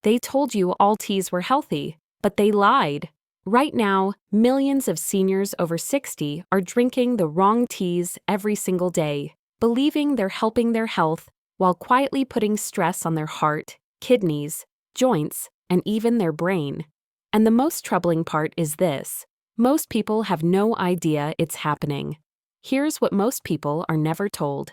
They told you all teas were healthy, but they lied. Right now, millions of seniors over 60 are drinking the wrong teas every single day, believing they're helping their health while quietly putting stress on their heart, kidneys, joints, and even their brain. And the most troubling part is this: most people have no idea it's happening. Here's what most people are never told.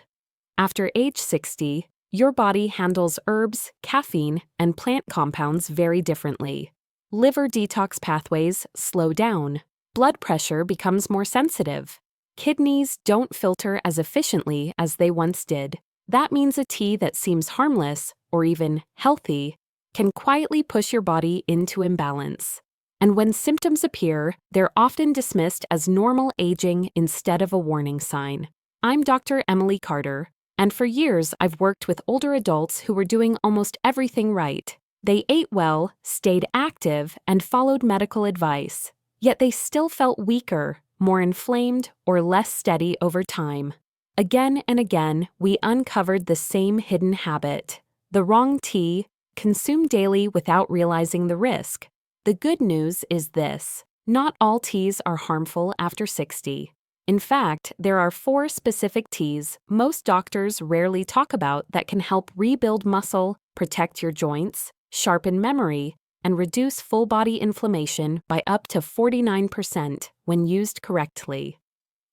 After age 60, your body handles herbs, caffeine, and plant compounds very differently. Liver detox pathways slow down. Blood pressure becomes more sensitive. Kidneys don't filter as efficiently as they once did. That means a tea that seems harmless, or even healthy, can quietly push your body into imbalance. And when symptoms appear, they're often dismissed as normal aging instead of a warning sign. I'm Dr. Emily Carter, and for years I've worked with older adults who were doing almost everything right. They ate well, stayed active, and followed medical advice. Yet they still felt weaker, more inflamed, or less steady over time. Again and again, we uncovered the same hidden habit: the wrong tea, consumed daily without realizing the risk. The good news is this: not all teas are harmful after 60. In fact, there are 4 specific teas most doctors rarely talk about that can help rebuild muscle, protect your joints, sharpen memory, and reduce full-body inflammation by up to 49% when used correctly.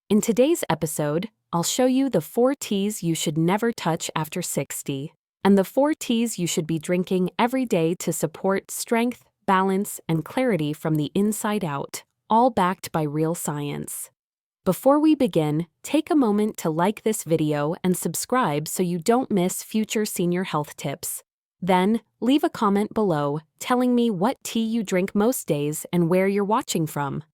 In today's episode, I'll show you the 4 teas you should never touch after 60, and the 4 teas you should be drinking every day to support strength, balance, and clarity from the inside out, all backed by real science. Before we begin, take a moment to like this video and subscribe so you don't miss future senior health tips. Then, leave a comment below telling me what tea you drink most days and where you're watching from.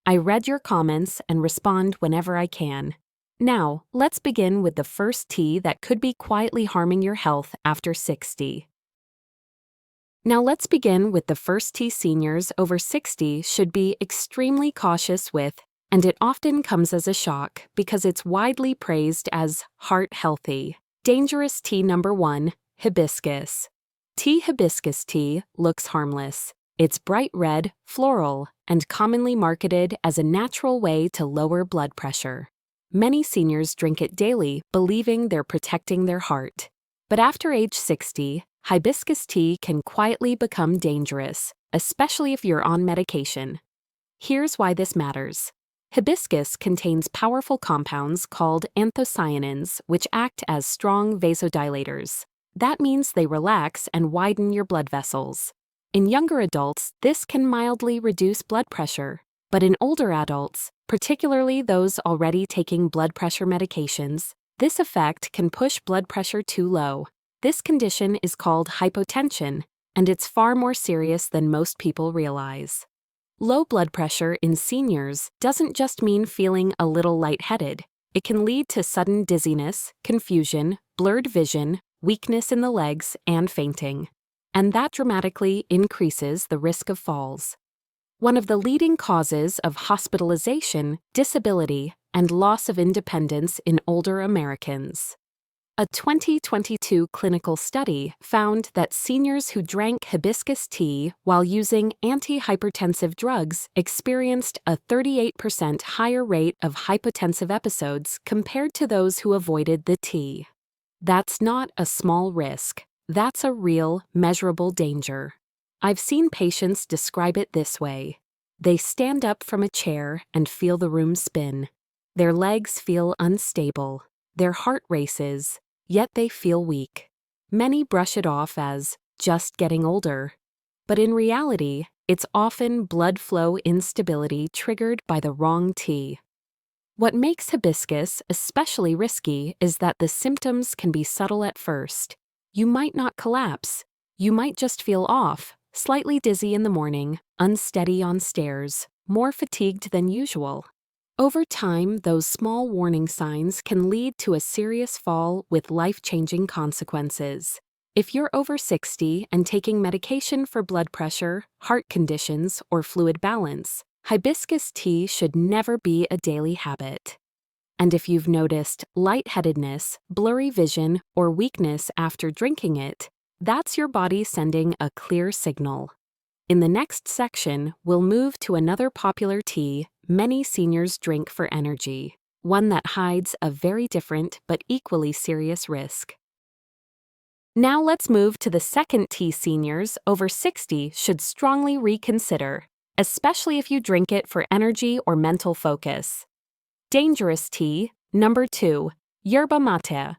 I read your comments and respond whenever I can. Now, let's begin with the first tea that could be quietly harming your health after 60. Now let's begin with the first tea seniors over 60 should be extremely cautious with, and it often comes as a shock because it's widely praised as heart healthy. Dangerous tea number 1, hibiscus. Hibiscus tea looks harmless. It's bright red, floral, and commonly marketed as a natural way to lower blood pressure. Many seniors drink it daily, believing they're protecting their heart. But after age 60, hibiscus tea can quietly become dangerous, especially if you're on medication. Here's why this matters. Hibiscus contains powerful compounds called anthocyanins, which act as strong vasodilators. That means they relax and widen your blood vessels. In younger adults, this can mildly reduce blood pressure. But in older adults, particularly those already taking blood pressure medications, this effect can push blood pressure too low. This condition is called hypotension, and it's far more serious than most people realize. Low blood pressure in seniors doesn't just mean feeling a little lightheaded. It can lead to sudden dizziness, confusion, blurred vision, weakness in the legs, and fainting. And that dramatically increases the risk of falls. One of the leading causes of hospitalization, disability, and loss of independence in older Americans. A 2022 clinical study found that seniors who drank hibiscus tea while using antihypertensive drugs experienced a 38% higher rate of hypotensive episodes compared to those who avoided the tea. That's not a small risk. That's a real, measurable danger. I've seen patients describe it this way. They stand up from a chair and feel the room spin. Their legs feel unstable. Their heart races, yet they feel weak. Many brush it off as just getting older. But in reality, it's often blood flow instability triggered by the wrong tea. What makes hibiscus especially risky is that the symptoms can be subtle at first. You might not collapse. You might just feel off, slightly dizzy in the morning, unsteady on stairs, more fatigued than usual. Over time, those small warning signs can lead to a serious fall with life-changing consequences. If you're over 60 and taking medication for blood pressure, heart conditions, or fluid balance, hibiscus tea should never be a daily habit. And if you've noticed lightheadedness, blurry vision, or weakness after drinking it, That's your body sending a clear signal. In the next section, we'll move to another popular tea many seniors drink for energy, one that hides a very different but equally serious risk. Now let's move to the second tea seniors over 60 should strongly reconsider, especially if you drink it for energy or mental focus. Dangerous tea, number 2, yerba mate.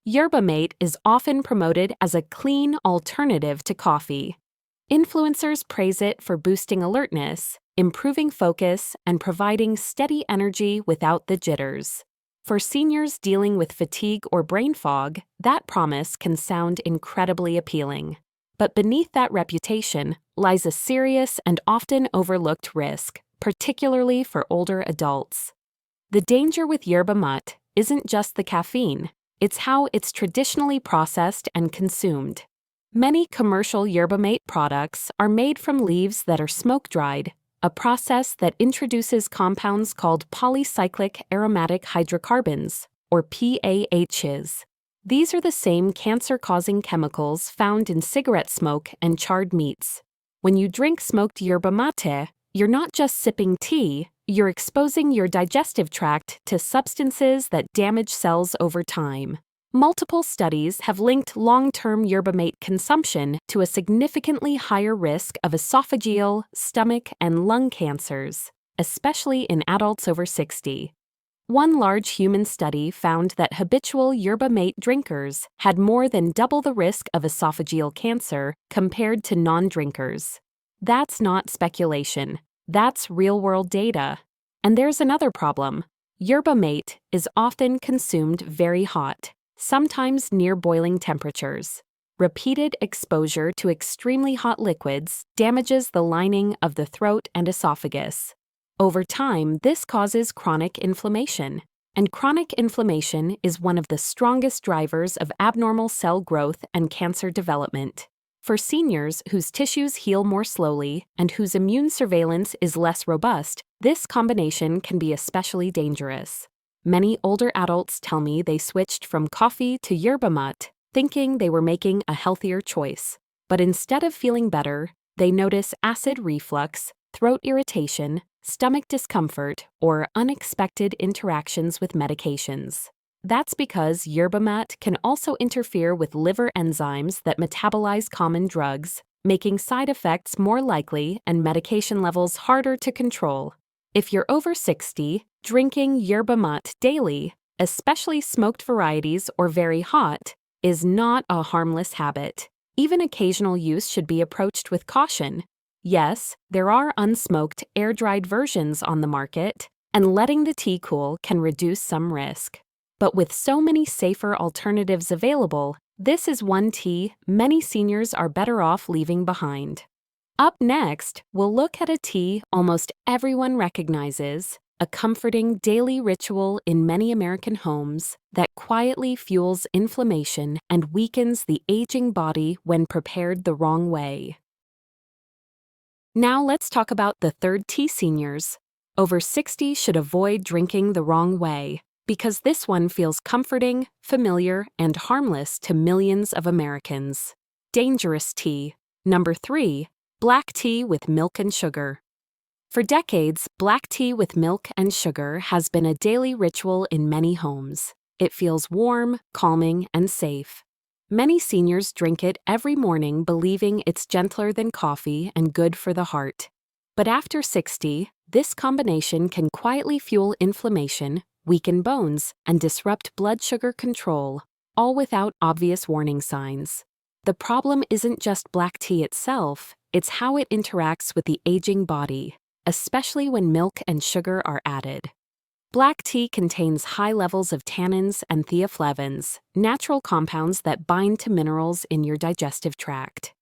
Yerba mate is often promoted as a clean alternative to coffee. Influencers praise it for boosting alertness, improving focus, and providing steady energy without the jitters. For seniors dealing with fatigue or brain fog, that promise can sound incredibly appealing. But beneath that reputation lies a serious and often overlooked risk, particularly for older adults. The danger with yerba mate isn't just the caffeine, it's how it's traditionally processed and consumed. Many commercial yerba mate products are made from leaves that are smoke-dried, a process that introduces compounds called polycyclic aromatic hydrocarbons, or PAHs. These are the same cancer-causing chemicals found in cigarette smoke and charred meats. When you drink smoked yerba mate, you're not just sipping tea, you're exposing your digestive tract to substances that damage cells over time. Multiple studies have linked long-term yerba mate consumption to a significantly higher risk of esophageal, stomach, and lung cancers, especially in adults over 60. One large human study found that habitual yerba mate drinkers had more than double the risk of esophageal cancer compared to non-drinkers. That's not speculation. That's real-world data. And there's another problem. Yerba mate is often consumed very hot, sometimes near boiling temperatures. Repeated exposure to extremely hot liquids damages the lining of the throat and esophagus. Over time, this causes chronic inflammation, and chronic inflammation is one of the strongest drivers of abnormal cell growth and cancer development. For seniors whose tissues heal more slowly and whose immune surveillance is less robust, this combination can be especially dangerous. Many older adults tell me they switched from coffee to yerba mate, thinking they were making a healthier choice. But instead of feeling better, they notice acid reflux, throat irritation, stomach discomfort, or unexpected interactions with medications. That's because yerba mate can also interfere with liver enzymes that metabolize common drugs, making side effects more likely and medication levels harder to control. If you're over 60, drinking yerba mate daily, especially smoked varieties or very hot, is not a harmless habit. Even occasional use should be approached with caution. Yes, there are unsmoked, air-dried versions on the market, and letting the tea cool can reduce some risk. But with so many safer alternatives available, this is one tea many seniors are better off leaving behind. Up next, we'll look at a tea almost everyone recognizes, a comforting daily ritual in many American homes that quietly fuels inflammation and weakens the aging body when prepared the wrong way. Now let's talk about the third tea seniors. Over 60 should avoid drinking the wrong way, because this one feels comforting, familiar, and harmless to millions of Americans. Dangerous tea. Number 3, black tea with milk and sugar. For decades, black tea with milk and sugar has been a daily ritual in many homes. It feels warm, calming, and safe. Many seniors drink it every morning believing it's gentler than coffee and good for the heart. But after 60, this combination can quietly fuel inflammation, weaken bones, and disrupt blood sugar control, all without obvious warning signs. The problem isn't just black tea itself, it's how it interacts with the aging body, especially when milk and sugar are added. Black tea contains high levels of tannins and theaflavins, natural compounds that bind to minerals in your digestive tract.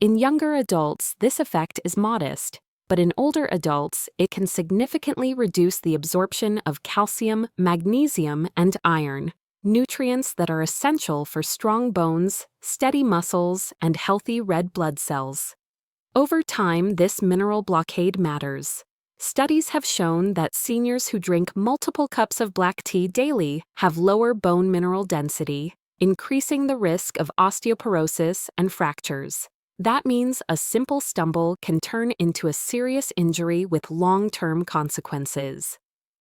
In younger adults, this effect is modest, but in older adults, it can significantly reduce the absorption of calcium, magnesium, and iron, nutrients that are essential for strong bones, steady muscles, and healthy red blood cells. Over time, this mineral blockade matters. Studies have shown that seniors who drink multiple cups of black tea daily have lower bone mineral density, increasing the risk of osteoporosis and fractures. That means a simple stumble can turn into a serious injury with long-term consequences.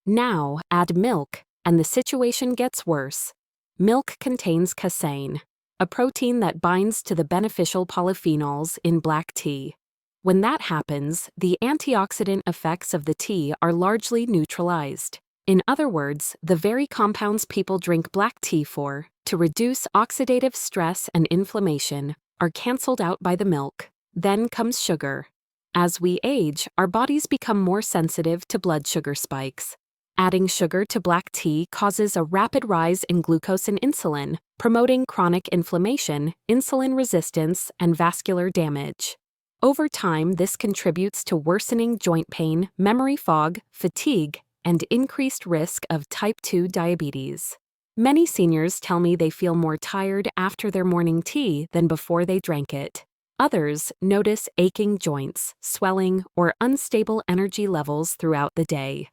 Now, add milk, and the situation gets worse. Milk contains casein, a protein that binds to the beneficial polyphenols in black tea. When that happens, the antioxidant effects of the tea are largely neutralized. In other words, the very compounds people drink black tea for, to reduce oxidative stress and inflammation, are cancelled out by the milk. Then comes sugar. As we age, our bodies become more sensitive to blood sugar spikes. Adding sugar to black tea causes a rapid rise in glucose and insulin, promoting chronic inflammation, insulin resistance, and vascular damage. Over time, this contributes to worsening joint pain, memory fog, fatigue, and increased risk of type 2 diabetes. Many seniors tell me they feel more tired after their morning tea than before they drank it. Others notice aching joints, swelling, or unstable energy levels throughout the day.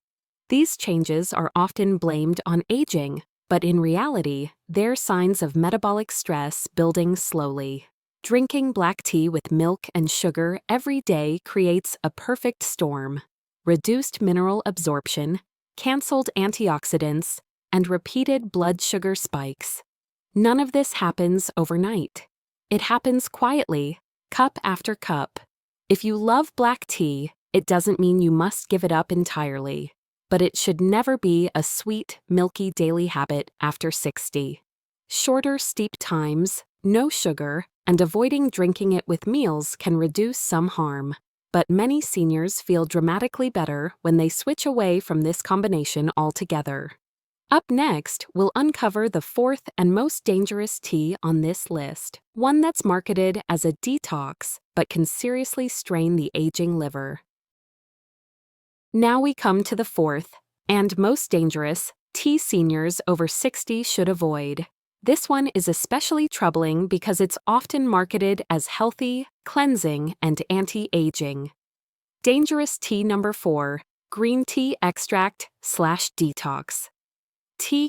These changes are often blamed on aging, but in reality, they're signs of metabolic stress building slowly. Drinking black tea with milk and sugar every day creates a perfect storm. Reduced mineral absorption, cancelled antioxidants, and repeated blood sugar spikes. None of this happens overnight. It happens quietly, cup after cup. If you love black tea, it doesn't mean you must give it up entirely. But it should never be a sweet, milky daily habit after 60. Shorter steep times, no sugar, and avoiding drinking it with meals can reduce some harm. But many seniors feel dramatically better when they switch away from this combination altogether. Up next, we'll uncover the fourth and most dangerous tea on this list, one that's marketed as a detox but can seriously strain the aging liver. Now we come to the fourth, and most dangerous, tea seniors over 60 should avoid. This one is especially troubling because it's often marketed as healthy, cleansing, and anti-aging. Dangerous tea number 4, green tea extract/detox.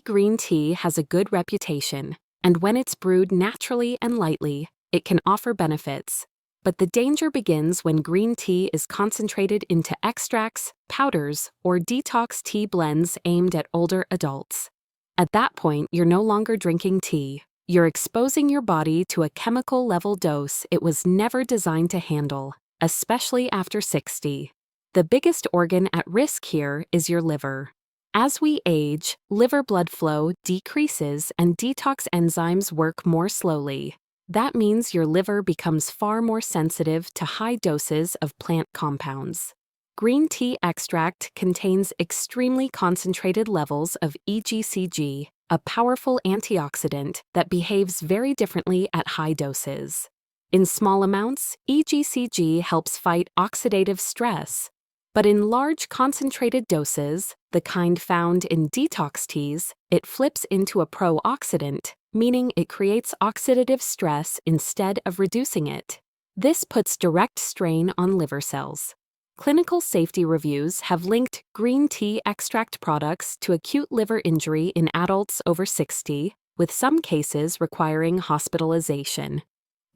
Green tea has a good reputation, and when it's brewed naturally and lightly, it can offer benefits. But the danger begins when green tea is concentrated into extracts, powders, or detox tea blends aimed at older adults. At that point, you're no longer drinking tea. You're exposing your body to a chemical-level dose it was never designed to handle, especially after 60. The biggest organ at risk here is your liver. As we age, liver blood flow decreases and detox enzymes work more slowly. That means your liver becomes far more sensitive to high doses of plant compounds. Green tea extract contains extremely concentrated levels of EGCG, a powerful antioxidant that behaves very differently at high doses. In small amounts, EGCG helps fight oxidative stress. But in large concentrated doses, the kind found in detox teas, it flips into a pro-oxidant, meaning it creates oxidative stress instead of reducing it. This puts direct strain on liver cells. Clinical safety reviews have linked green tea extract products to acute liver injury in adults over 60, with some cases requiring hospitalization.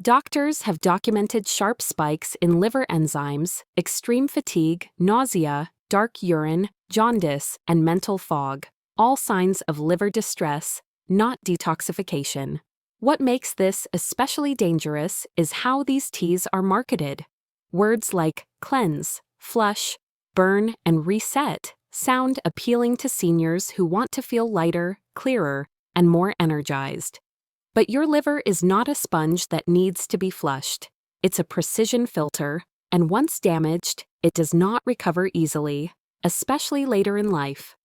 Doctors have documented sharp spikes in liver enzymes, extreme fatigue, nausea, dark urine, jaundice, and mental fog, all signs of liver distress, not detoxification. What makes this especially dangerous is how these teas are marketed. Words like cleanse, flush, burn, and reset sound appealing to seniors who want to feel lighter, clearer, and more energized. But your liver is not a sponge that needs to be flushed. It's a precision filter, and once damaged, it does not recover easily, especially later in life.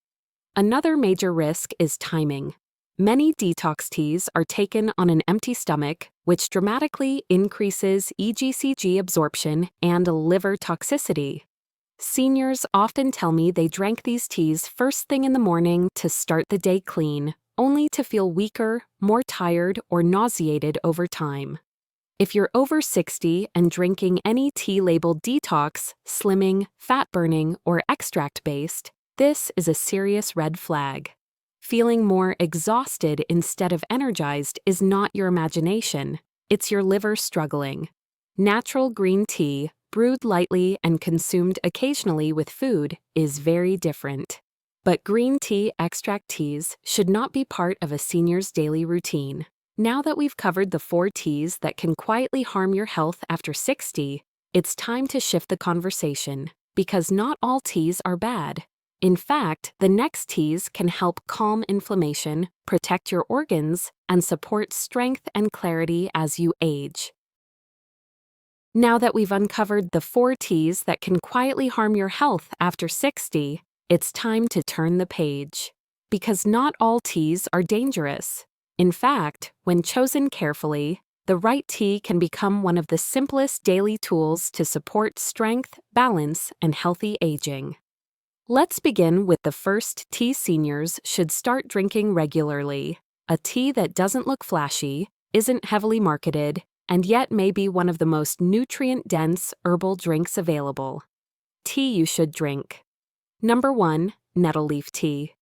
Another major risk is timing. Many detox teas are taken on an empty stomach, which dramatically increases EGCG absorption and liver toxicity. Seniors often tell me they drank these teas first thing in the morning to start the day clean, only to feel weaker, more tired, or nauseated over time. If you're over 60 and drinking any tea labeled detox, slimming, fat burning, or extract-based, this is a serious red flag. Feeling more exhausted instead of energized is not your imagination, it's your liver struggling. Natural green tea, brewed lightly and consumed occasionally with food, is very different. But green tea extract teas should not be part of a senior's daily routine. Now that we've covered the 4 teas that can quietly harm your health after 60, it's time to shift the conversation, because not all teas are bad. In fact, the next teas can help calm inflammation, protect your organs, and support strength and clarity as you age. Now that we've uncovered the 4 teas that can quietly harm your health after 60, it's time to turn the page. Because not all teas are dangerous. In fact, when chosen carefully, the right tea can become one of the simplest daily tools to support strength, balance, and healthy aging. Let's begin with the first tea seniors should start drinking regularly. A tea that doesn't look flashy, isn't heavily marketed, and yet may be one of the most nutrient-dense herbal drinks available. Tea you should drink. Number 1. Nettle leaf tea.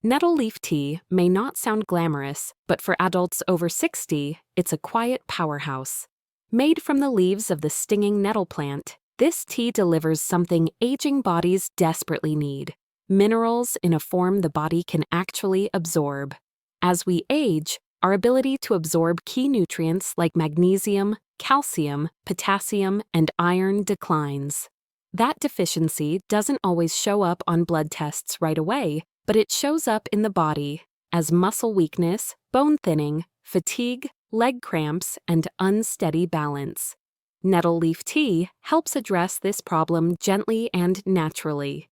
Nettle leaf tea may not sound glamorous, but for adults over 60, it's a quiet powerhouse. Made from the leaves of the stinging nettle plant, this tea delivers something aging bodies desperately need: minerals in a form the body can actually absorb. As we age, our ability to absorb key nutrients like magnesium, calcium, potassium, and iron declines. That deficiency doesn't always show up on blood tests right away, but it shows up in the body as muscle weakness, bone thinning, fatigue, leg cramps, and unsteady balance. Nettle leaf tea helps address this problem gently and naturally.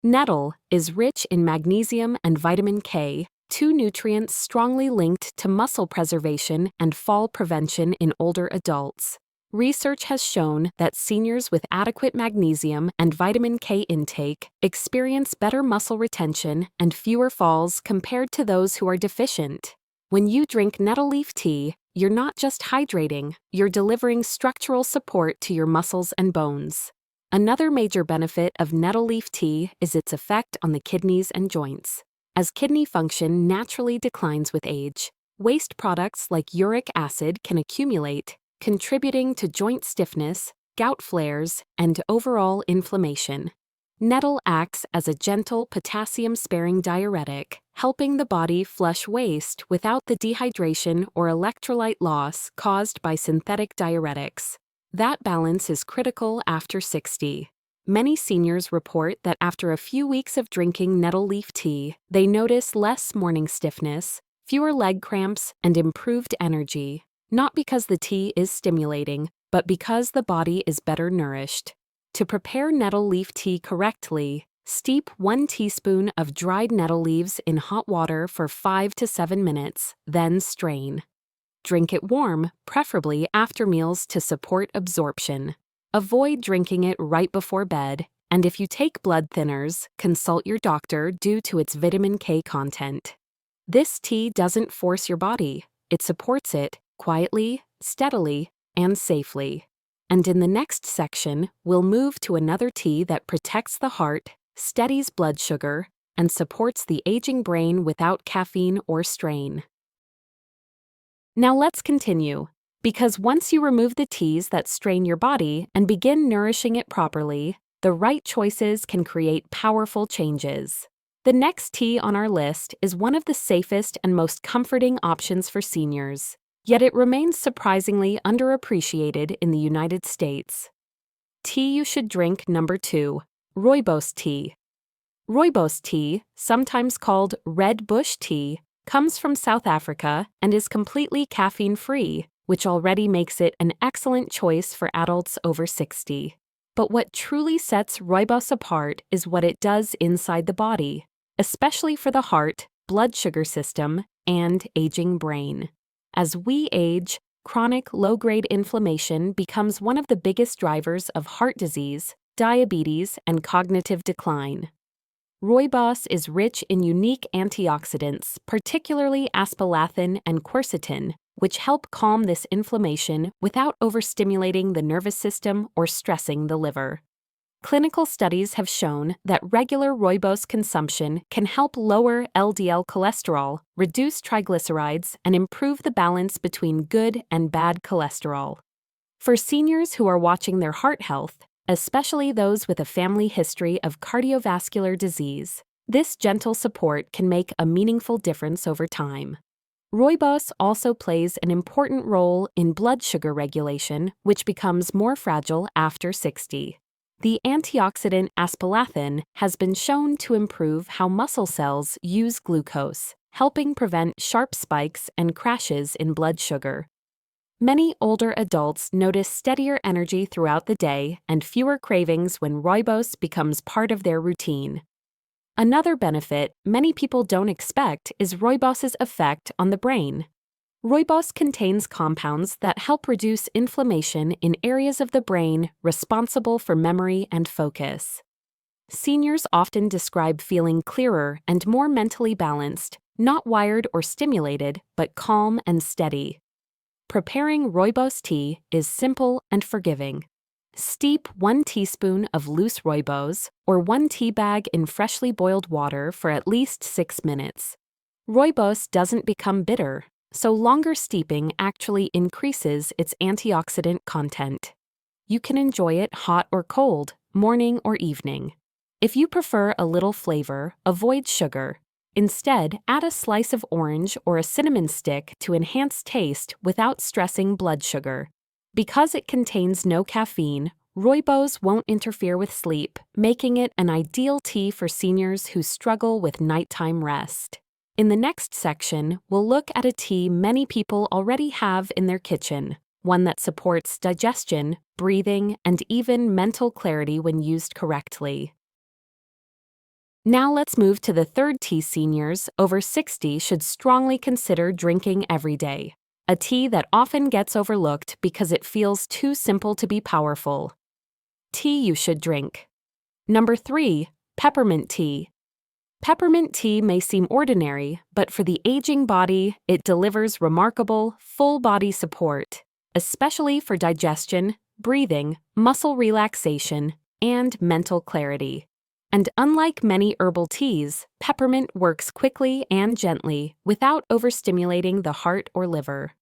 Nettle is rich in magnesium and vitamin K, 2 nutrients strongly linked to muscle preservation and fall prevention in older adults. Research has shown that seniors with adequate magnesium and vitamin K intake experience better muscle retention and fewer falls compared to those who are deficient. When you drink nettle leaf tea, you're not just hydrating, you're delivering structural support to your muscles and bones. Another major benefit of nettle leaf tea is its effect on the kidneys and joints. As kidney function naturally declines with age, waste products like uric acid can accumulate, contributing to joint stiffness, gout flares, and overall inflammation. Nettle acts as a gentle potassium-sparing diuretic, helping the body flush waste without the dehydration or electrolyte loss caused by synthetic diuretics. That balance is critical after 60. Many seniors report that after a few weeks of drinking nettle leaf tea, they notice less morning stiffness, fewer leg cramps, and improved energy. Not because the tea is stimulating, but because the body is better nourished. To prepare nettle leaf tea correctly, steep 1 teaspoon of dried nettle leaves in hot water for 5 to 7 minutes, then strain. Drink it warm, preferably after meals to support absorption. Avoid drinking it right before bed, and if you take blood thinners, consult your doctor due to its vitamin K content. This tea doesn't force your body, it supports it quietly, steadily, and safely. And in the next section, we'll move to another tea that protects the heart, steadies blood sugar, and supports the aging brain without caffeine or strain. Now let's continue, because once you remove the teas that strain your body and begin nourishing it properly, the right choices can create powerful changes. The next tea on our list is one of the safest and most comforting options for seniors. Yet it remains surprisingly underappreciated in the United States. Tea you should drink number 2, rooibos tea. Rooibos tea, sometimes called red bush tea, comes from South Africa and is completely caffeine-free, which already makes it an excellent choice for adults over 60. But what truly sets rooibos apart is what it does inside the body, especially for the heart, blood sugar system, and aging brain. As we age, chronic low-grade inflammation becomes one of the biggest drivers of heart disease, diabetes, and cognitive decline. Rooibos is rich in unique antioxidants, particularly aspalathin and quercetin, which help calm this inflammation without overstimulating the nervous system or stressing the liver. Clinical studies have shown that regular rooibos consumption can help lower LDL cholesterol, reduce triglycerides, and improve the balance between good and bad cholesterol. For seniors who are watching their heart health, especially those with a family history of cardiovascular disease, this gentle support can make a meaningful difference over time. Rooibos also plays an important role in blood sugar regulation, which becomes more fragile after 60. The antioxidant aspalathin has been shown to improve how muscle cells use glucose, helping prevent sharp spikes and crashes in blood sugar. Many older adults notice steadier energy throughout the day and fewer cravings when rooibos becomes part of their routine. Another benefit many people don't expect is rooibos's effect on the brain. Rooibos contains compounds that help reduce inflammation in areas of the brain responsible for memory and focus. Seniors often describe feeling clearer and more mentally balanced, not wired or stimulated, but calm and steady. Preparing rooibos tea is simple and forgiving. Steep 1 teaspoon of loose rooibos or 1 tea bag in freshly boiled water for at least 6 minutes. Rooibos doesn't become bitter, so longer steeping actually increases its antioxidant content. You can enjoy it hot or cold, morning or evening. If you prefer a little flavor, avoid sugar. Instead, add a slice of orange or a cinnamon stick to enhance taste without stressing blood sugar. Because it contains no caffeine, rooibos won't interfere with sleep, making it an ideal tea for seniors who struggle with nighttime rest. In the next section, we'll look at a tea many people already have in their kitchen, one that supports digestion, breathing, and even mental clarity when used correctly. Now let's move to the third tea seniors over 60 should strongly consider drinking every day, a tea that often gets overlooked because it feels too simple to be powerful. Tea you should drink. Number 3, peppermint tea. Peppermint tea may seem ordinary, but for the aging body, it delivers remarkable, full-body support, especially for digestion, breathing, muscle relaxation, and mental clarity. And unlike many herbal teas, peppermint works quickly and gently without overstimulating the heart or liver.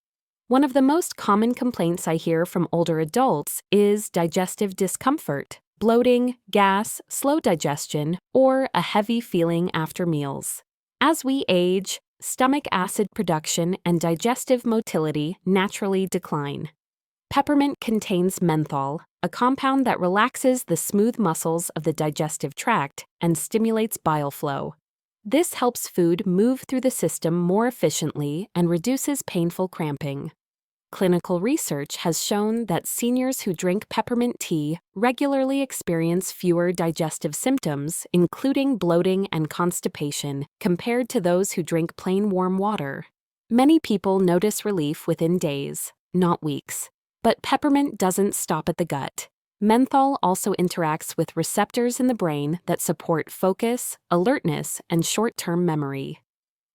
One of the most common complaints I hear from older adults is digestive discomfort, bloating, gas, slow digestion, or a heavy feeling after meals. As we age, stomach acid production and digestive motility naturally decline. Peppermint contains menthol, a compound that relaxes the smooth muscles of the digestive tract and stimulates bile flow. This helps food move through the system more efficiently and reduces painful cramping. Clinical research has shown that seniors who drink peppermint tea regularly experience fewer digestive symptoms, including bloating and constipation, compared to those who drink plain warm water. Many people notice relief within days, not weeks. But peppermint doesn't stop at the gut. Menthol also interacts with receptors in the brain that support focus, alertness, and short-term memory.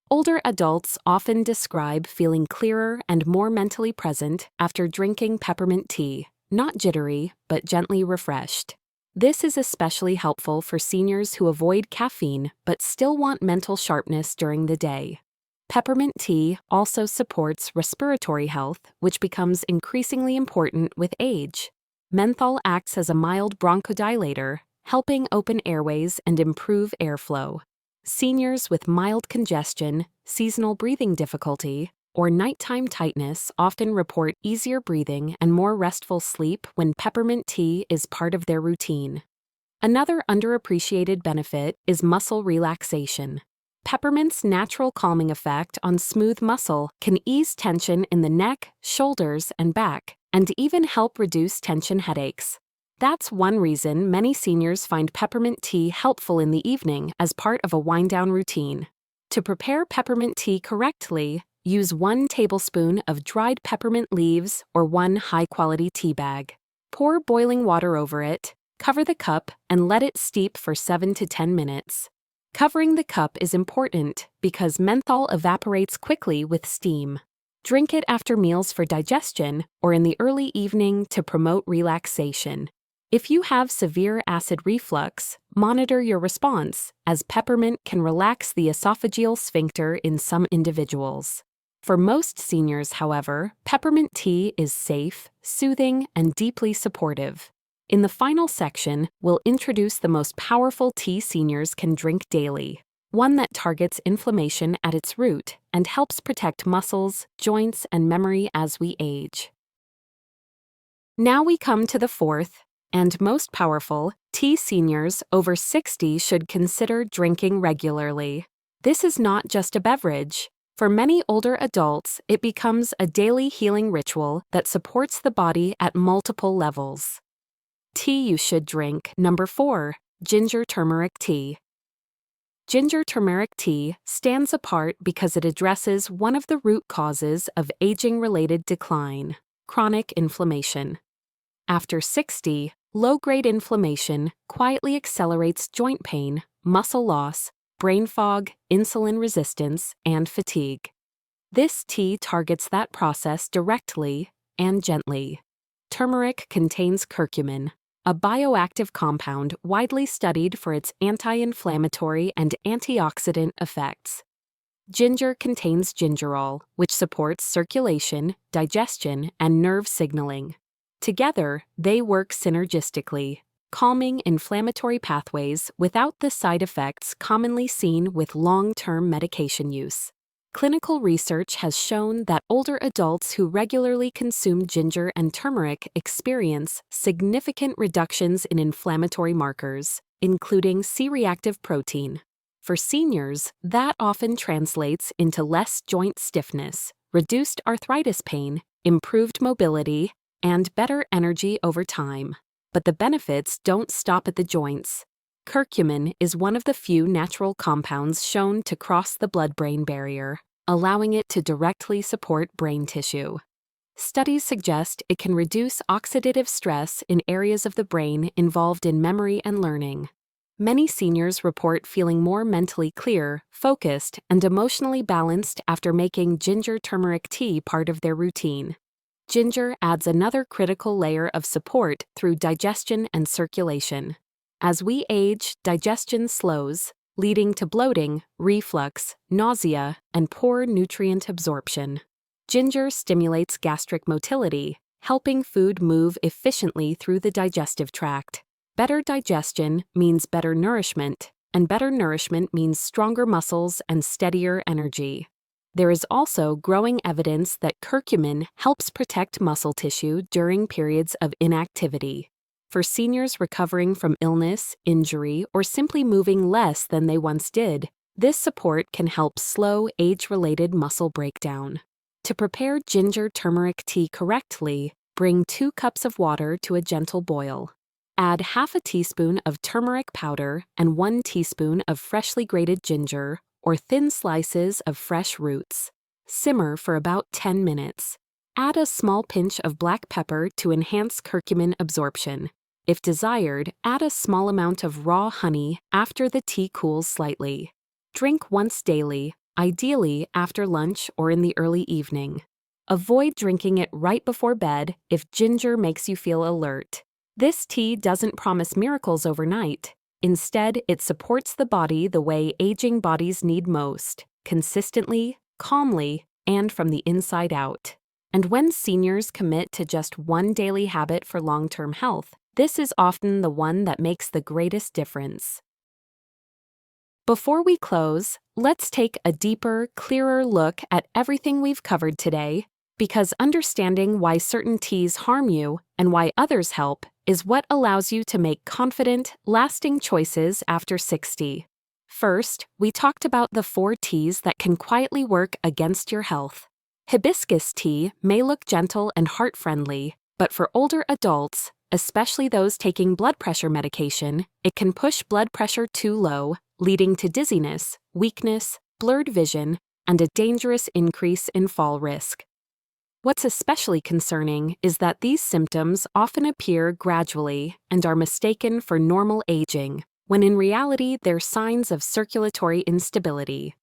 Older adults often describe feeling clearer and more mentally present after drinking peppermint tea, not jittery, but gently refreshed. This is especially helpful for seniors who avoid caffeine but still want mental sharpness during the day. Peppermint tea also supports respiratory health, which becomes increasingly important with age. Menthol acts as a mild bronchodilator, helping open airways and improve airflow. Seniors with mild congestion, seasonal breathing difficulty, or nighttime tightness often report easier breathing and more restful sleep when peppermint tea is part of their routine. Another underappreciated benefit is muscle relaxation. Peppermint's natural calming effect on smooth muscle can ease tension in the neck, shoulders, and back, and even help reduce tension headaches. That's one reason many seniors find peppermint tea helpful in the evening as part of a wind-down routine. To prepare peppermint tea correctly, use 1 tablespoon of dried peppermint leaves or 1 high-quality tea bag. Pour boiling water over it, cover the cup, and let it steep for 7 to 10 minutes. Covering the cup is important because menthol evaporates quickly with steam. Drink it after meals for digestion or in the early evening to promote relaxation. If you have severe acid reflux, monitor your response, as peppermint can relax the esophageal sphincter in some individuals. For most seniors, however, peppermint tea is safe, soothing, and deeply supportive. In the final section, we'll introduce the most powerful tea seniors can drink daily, one that targets inflammation at its root and helps protect muscles, joints, and memory as we age. Now we come to the fourth, and most powerful, tea seniors over 60 should consider drinking regularly. This is not just a beverage. For many older adults, it becomes a daily healing ritual that supports the body at multiple levels. Tea you should drink. Number 4. Ginger turmeric tea. Ginger turmeric tea stands apart because it addresses one of the root causes of aging-related decline, chronic inflammation. After 60, low-grade inflammation quietly accelerates joint pain, muscle loss, brain fog, insulin resistance, and fatigue. This tea targets that process directly and gently. Turmeric contains curcumin, a bioactive compound widely studied for its anti-inflammatory and antioxidant effects. Ginger contains gingerol, which supports circulation, digestion, and nerve signaling. Together, they work synergistically, calming inflammatory pathways without the side effects commonly seen with long-term medication use. Clinical research has shown that older adults who regularly consume ginger and turmeric experience significant reductions in inflammatory markers, including C-reactive protein. For seniors, that often translates into less joint stiffness, reduced arthritis pain, improved mobility, and better energy over time. But the benefits don't stop at the joints. Curcumin is one of the few natural compounds shown to cross the blood-brain barrier, allowing it to directly support brain tissue. Studies suggest it can reduce oxidative stress in areas of the brain involved in memory and learning. Many seniors report feeling more mentally clear, focused, and emotionally balanced after making ginger turmeric tea part of their routine. Ginger adds another critical layer of support through digestion and circulation. As we age, digestion slows, leading to bloating, reflux, nausea, and poor nutrient absorption. Ginger stimulates gastric motility, helping food move efficiently through the digestive tract. Better digestion means better nourishment, and better nourishment means stronger muscles and steadier energy. There is also growing evidence that curcumin helps protect muscle tissue during periods of inactivity. For seniors recovering from illness, injury, or simply moving less than they once did, this support can help slow age-related muscle breakdown. To prepare ginger turmeric tea correctly, bring 2 cups of water to a gentle boil. Add half a teaspoon of turmeric powder and 1 teaspoon of freshly grated ginger or thin slices of fresh roots. Simmer for about 10 minutes. Add a small pinch of black pepper to enhance curcumin absorption. If desired, add a small amount of raw honey after the tea cools slightly. Drink once daily, ideally after lunch or in the early evening. Avoid drinking it right before bed if ginger makes you feel alert. This tea doesn't promise miracles overnight. Instead, it supports the body the way aging bodies need most, consistently, calmly, and from the inside out. And when seniors commit to just one daily habit for long-term health, this is often the one that makes the greatest difference. Before we close, let's take a deeper, clearer look at everything we've covered today, because understanding why certain teas harm you and why others help is what allows you to make confident, lasting choices after 60. First, we talked about the 4 teas that can quietly work against your health. Hibiscus tea may look gentle and heart-friendly, but for older adults, especially those taking blood pressure medication, it can push blood pressure too low, leading to dizziness, weakness, blurred vision, and a dangerous increase in fall risk. What's especially concerning is that these symptoms often appear gradually and are mistaken for normal aging, when in reality they're signs of circulatory instability.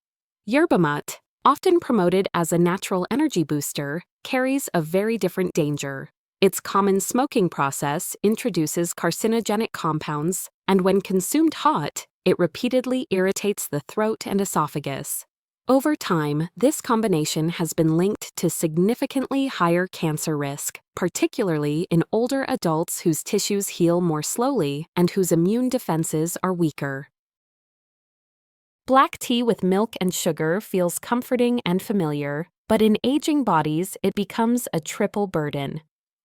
Yerba mate, often promoted as a natural energy booster, carries a very different danger. Its common smoking process introduces carcinogenic compounds, and when consumed hot, it repeatedly irritates the throat and esophagus. Over time, this combination has been linked to significantly higher cancer risk, particularly in older adults whose tissues heal more slowly and whose immune defenses are weaker. Black tea with milk and sugar feels comforting and familiar, but in aging bodies, it becomes a triple burden.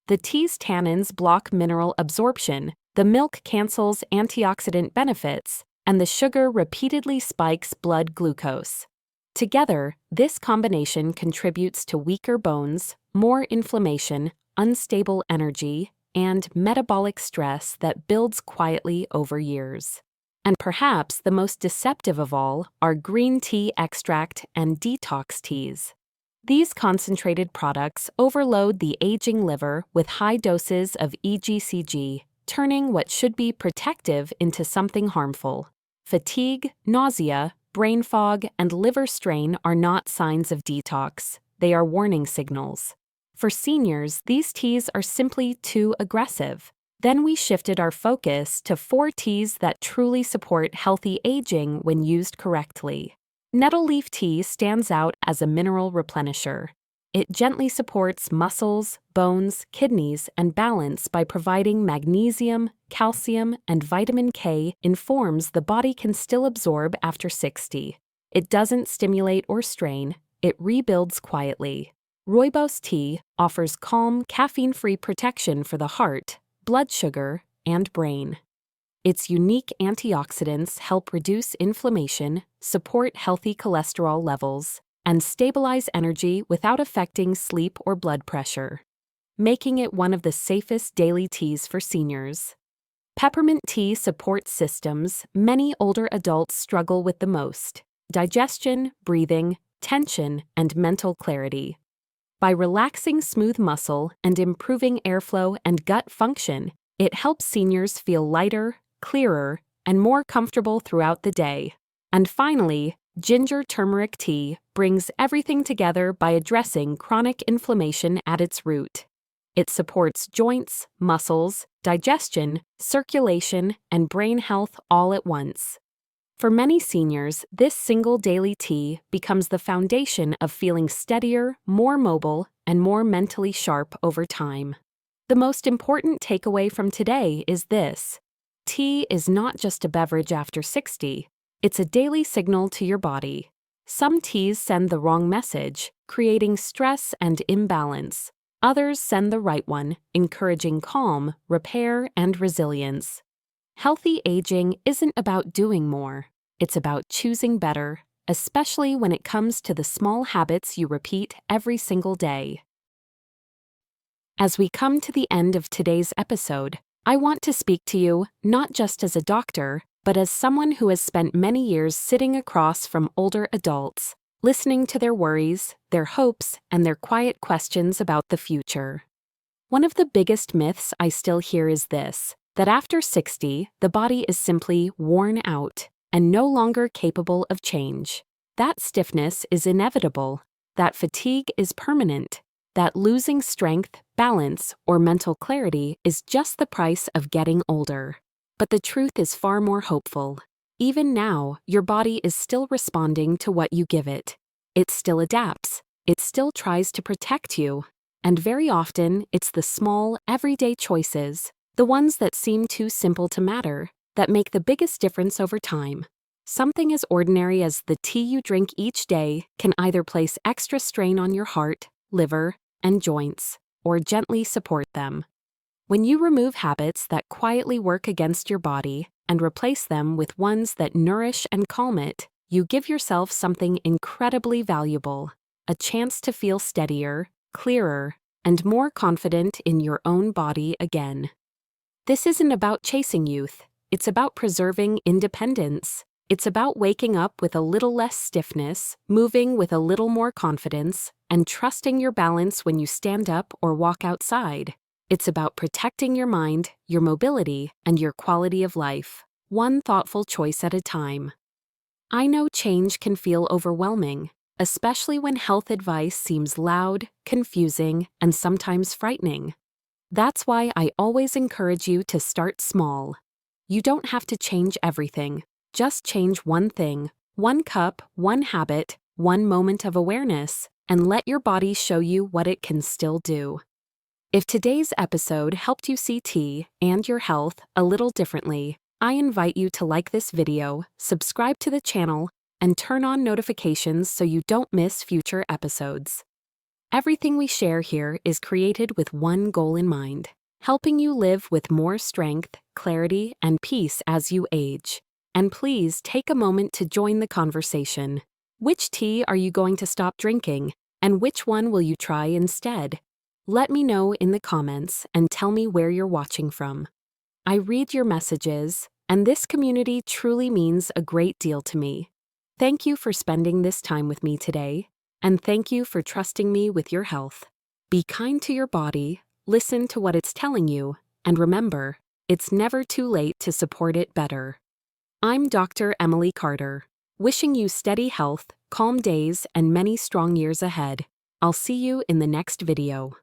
The tea's tannins block mineral absorption, the milk cancels antioxidant benefits, and the sugar repeatedly spikes blood glucose. Together, this combination contributes to weaker bones, more inflammation, unstable energy, and metabolic stress that builds quietly over years. And perhaps the most deceptive of all are green tea extract and detox teas. These concentrated products overload the aging liver with high doses of EGCG, turning what should be protective into something harmful. Fatigue, nausea, brain fog, and liver strain are not signs of detox. They are warning signals. For seniors, these teas are simply too aggressive. Then we shifted our focus to 4 teas that truly support healthy aging when used correctly. Nettle leaf tea stands out as a mineral replenisher. It gently supports muscles, bones, kidneys, and balance by providing magnesium, calcium, and vitamin K in forms the body can still absorb after 60. It doesn't stimulate or strain, it rebuilds quietly. Rooibos tea offers calm, caffeine-free protection for the heart, blood sugar, and brain. Its unique antioxidants help reduce inflammation, support healthy cholesterol levels, and stabilize energy without affecting sleep or blood pressure, making it one of the safest daily teas for seniors. Peppermint tea supports systems many older adults struggle with the most: digestion, breathing, tension, and mental clarity. By relaxing smooth muscle and improving airflow and gut function, it helps seniors feel lighter, clearer, and more comfortable throughout the day. And finally, ginger turmeric tea brings everything together by addressing chronic inflammation at its root. It supports joints, muscles, digestion, circulation, and brain health all at once. For many seniors, this single daily tea becomes the foundation of feeling steadier, more mobile, and more mentally sharp over time. The most important takeaway from today is this: tea is not just a beverage after 60. It's a daily signal to your body. Some teas send the wrong message, creating stress and imbalance. Others send the right one, encouraging calm, repair, and resilience. Healthy aging isn't about doing more. It's about choosing better, especially when it comes to the small habits you repeat every single day. As we come to the end of today's episode, I want to speak to you not just as a doctor, but as someone who has spent many years sitting across from older adults, listening to their worries, their hopes, and their quiet questions about the future. One of the biggest myths I still hear is this: that after 60, the body is simply worn out and no longer capable of change. That stiffness is inevitable, that fatigue is permanent, that losing strength, balance, or mental clarity is just the price of getting older. But the truth is far more hopeful. Even now, your body is still responding to what you give it. It still adapts. It still tries to protect you. And very often, it's the small, everyday choices, the ones that seem too simple to matter, that make the biggest difference over time. Something as ordinary as the tea you drink each day can either place extra strain on your heart, liver, and joints, or gently support them. When you remove habits that quietly work against your body and replace them with ones that nourish and calm it, you give yourself something incredibly valuable: a chance to feel steadier, clearer, and more confident in your own body again. This isn't about chasing youth. It's about preserving independence. It's about waking up with a little less stiffness, moving with a little more confidence, and trusting your balance when you stand up or walk outside. It's about protecting your mind, your mobility, and your quality of life, one thoughtful choice at a time. I know change can feel overwhelming, especially when health advice seems loud, confusing, and sometimes frightening. That's why I always encourage you to start small. You don't have to change everything. Just change one thing, one cup, one habit, one moment of awareness, and let your body show you what it can still do. If today's episode helped you see tea and your health a little differently, I invite you to like this video, subscribe to the channel, and turn on notifications so you don't miss future episodes. Everything we share here is created with one goal in mind: helping you live with more strength, clarity, and peace as you age. And please take a moment to join the conversation. Which tea are you going to stop drinking, and which one will you try instead? Let me know in the comments and tell me where you're watching from. I read your messages, and this community truly means a great deal to me. Thank you for spending this time with me today, and thank you for trusting me with your health. Be kind to your body, listen to what it's telling you, and remember, it's never too late to support it better. I'm Dr. Emily Carter, wishing you steady health, calm days, and many strong years ahead. I'll see you in the next video.